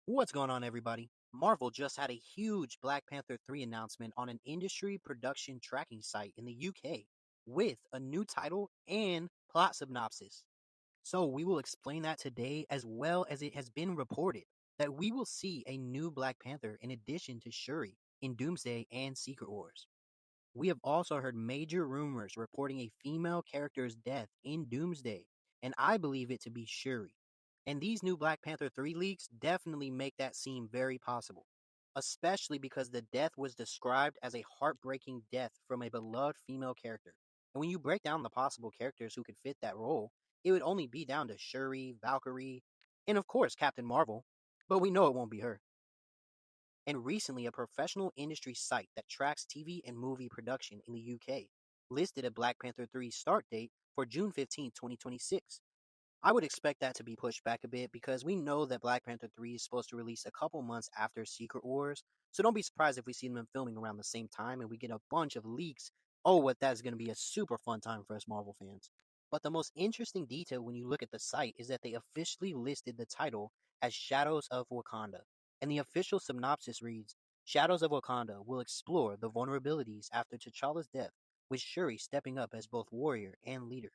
What's going on, everybody? Marvel just had a huge Black Panther 3 announcement on an industry production tracking site in the UK with a new title and plot synopsis. So, we will explain that today, as well as it has been reported that we will see a new Black Panther in addition to Shuri in Doomsday and Secret Wars. We have also heard major rumors reporting a female character's death in Doomsday, and I believe it to be Shuri. And these new Black Panther 3 leaks definitely make that seem very possible, especially because the death was described as a heartbreaking death from a beloved female character. And when you break down the possible characters who could fit that role, it would only be down to Shuri, Valkyrie, and of course Captain Marvel, but we know it won't be her. And recently, a professional industry site that tracks TV and movie production in the UK listed a Black Panther 3 start date for June 15th, 2026. I would expect that to be pushed back a bit because we know that Black Panther 3 is supposed to release a couple months after Secret Wars, so don't be surprised if we see them filming around the same time and we get a bunch of leaks. Oh, what that's going to be a super fun time for us Marvel fans. But the most interesting detail when you look at the site is that they officially listed the title as Shadows of Wakanda. And the official synopsis reads Shadows of Wakanda will explore the vulnerabilities after T'Challa's death, with Shuri stepping up as both warrior and leader.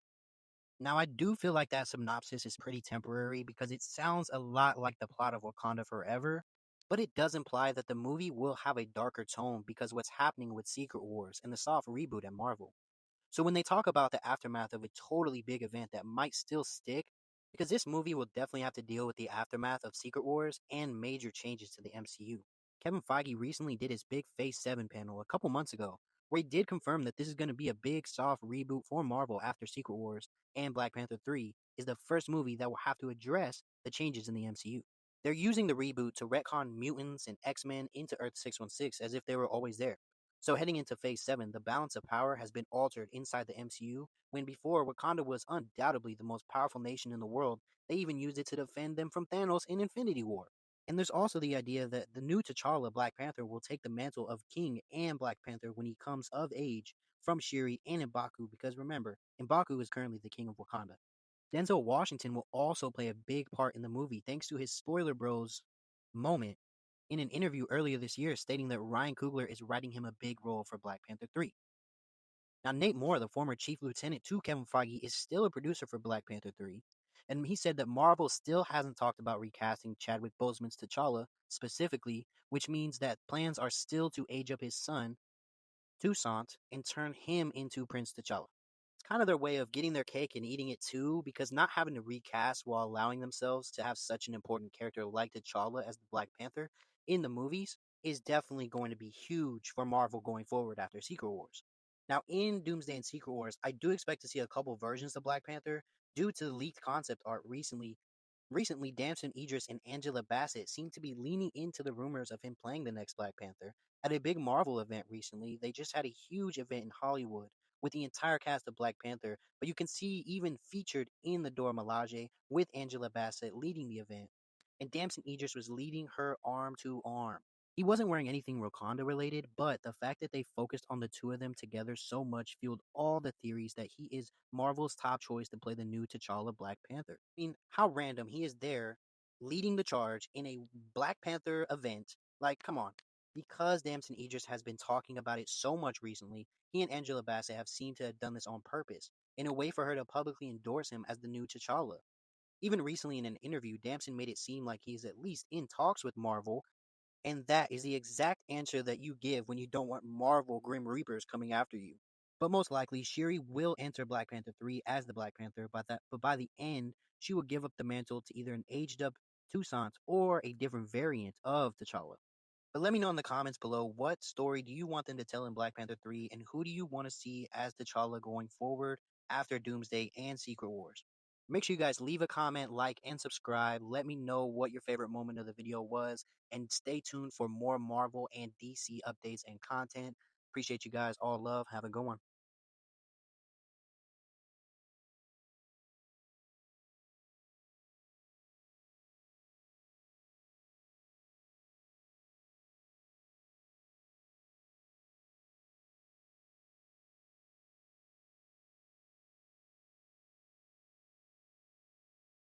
Now, I do feel like that synopsis is pretty temporary because it sounds a lot like the plot of Wakanda Forever, but it does imply that the movie will have a darker tone because what's happening with Secret Wars and the soft reboot at Marvel. So when they talk about the aftermath of a totally big event that might still stick, because this movie will definitely have to deal with the aftermath of Secret Wars and major changes to the MCU. Kevin Feige recently did his big Phase 7 panel a couple months ago, where he did confirm that this is going to be a big soft reboot for Marvel after Secret Wars, and Black Panther 3 is the first movie that will have to address the changes in the MCU. They're using the reboot to retcon mutants and X-Men into Earth 616 as if they were always there. So heading into Phase 7, the balance of power has been altered inside the MCU, when before Wakanda was undoubtedly the most powerful nation in the world. They even used it to defend them from Thanos in Infinity War. And there's also the idea that the new T'Challa Black Panther will take the mantle of King and Black Panther when he comes of age from Shuri and M'Baku, because remember, M'Baku is currently the king of Wakanda. Denzel Washington will also play a big part in the movie thanks to his Spoiler Bros moment in an interview earlier this year stating that Ryan Coogler is writing him a big role for Black Panther 3. Now, Nate Moore, the former chief lieutenant to Kevin Feige, is still a producer for Black Panther 3, and he said that Marvel still hasn't talked about recasting Chadwick Boseman's T'Challa specifically, which means that plans are still to age up his son, Toussaint, and turn him into Prince T'Challa. It's kind of their way of getting their cake and eating it too, because not having to recast while allowing themselves to have such an important character like T'Challa as the Black Panther in the movies is definitely going to be huge for Marvel going forward after Secret Wars. Now, in Doomsday and Secret Wars, I do expect to see a couple versions of Black Panther due to the leaked concept art recently. Recently, Damson Idris and Angela Bassett seem to be leaning into the rumors of him playing the next Black Panther. At a big Marvel event recently, they just had a huge event in Hollywood with the entire cast of Black Panther, but you can see even featured in the Dora Milaje with Angela Bassett leading the event. And Damson Idris was leading her arm to arm. He wasn't wearing anything Wakanda related, but the fact that they focused on the two of them together so much fueled all the theories that he is Marvel's top choice to play the new T'Challa Black Panther. I mean, how random. He is there leading the charge in a Black Panther event. Like, come on. Because Damson Idris has been talking about it so much recently, he and Angela Bassett have seemed to have done this on purpose, in a way for her to publicly endorse him as the new T'Challa. Even recently in an interview, Damson made it seem like he's at least in talks with Marvel, and that is the exact answer that you give when you don't want Marvel Grim Reapers coming after you. But most likely, Shuri will enter Black Panther 3 as the Black Panther, but by the end, she will give up the mantle to either an aged up Toussaint or a different variant of T'Challa. But let me know in the comments below, what story do you want them to tell in Black Panther 3, and who do you want to see as T'Challa going forward after Doomsday and Secret Wars? Make sure you guys leave a comment, like, and subscribe. Let me know what your favorite moment of the video was, and stay tuned for more Marvel and DC updates and content. Appreciate you guys. All love. Have a good one.